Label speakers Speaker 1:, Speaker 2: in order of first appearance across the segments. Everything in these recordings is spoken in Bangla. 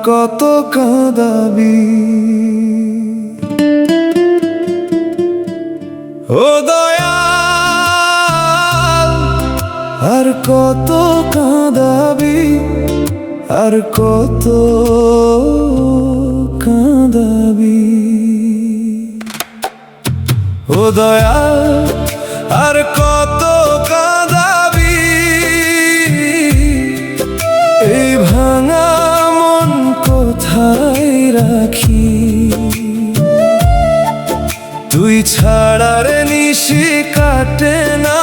Speaker 1: কত কাঁদাবি ও দয়াল, আর কত কাঁদাবি, আর কত কাঁদাবি ও দয়াল, আর কত কাঁদাবি। এই ভাঙা মন কোথায় রাখি, তুই ছাড়া রে নিশি কাটে না,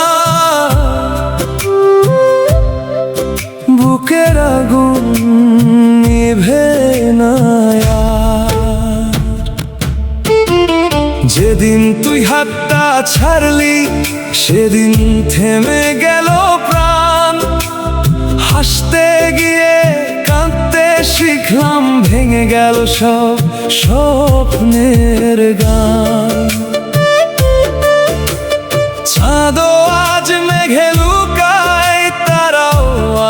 Speaker 1: বুকের আগুন নিভে না আর। যেদিন তুই হাতটা ছাড়লি সেদিন থেমে গেল প্রাণ, হাসতে গিয়ে কাঁদতে শিখলাম, ভেঙে গেল সব স্বপ্নের গান। চাঁদও আজ মেঘে লুকায়, তারাও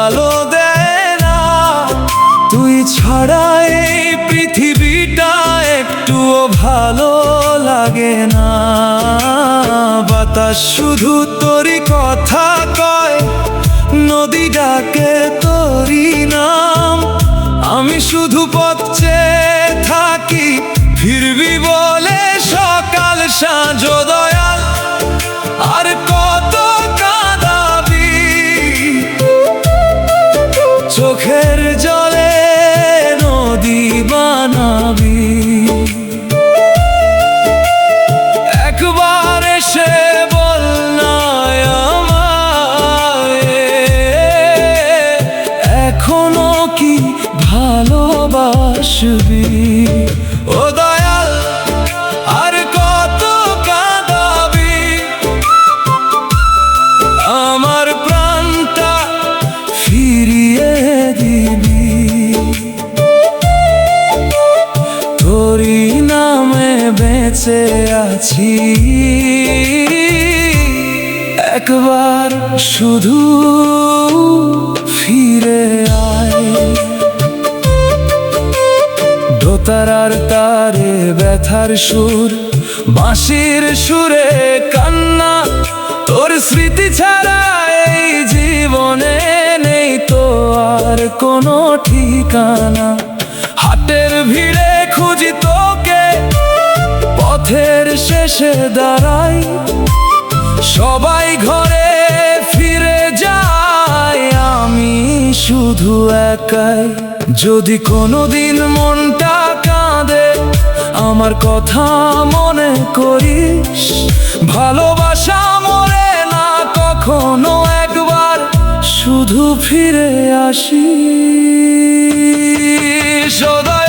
Speaker 1: আলো দেয় না, তুই ছাড়া এই পৃথিবীটা একটুও ভালো লাগে না। বাতাস শুধু তোরই কথা কয়, নদী ডাকে তোরই নাম, আমি শুধু পথ চেয়ে থাকি, ফিরবি বলে সকাল সাঁঝ। দয়াল, আর কত কাঁদাবি, চোখের জলে নদী বানাবি। একবার এসে বল না আমায়, এখনো কি ভালোবাসবি ও দয়াল, আর কত কাঁদাবি। আমার প্রাণটা ফিরিয়ে দিবি, তোরই নামে বেঁচে আছি, একবার শুধু ফিরে আয়। দোতারার তারে ব্যথার সুর, বাঁশির সুরে কান্না, তোর স্মৃতি ছাড়া এই জীবনে নেই তো আর কোনো ঠিকানা। হাটের ভিড়ে খুঁজি তোকে, পথের শেষে দাঁড়াই, সবাই ঘরে ফিরে যায়, আমি শুধু একাই। যদি কোনোদিন মনটা কাঁদে, আমার কথা মনে করিস, ভালোবাসা মরে না কখনো, একবার শুধু ফিরে আসিস ও দয়াল।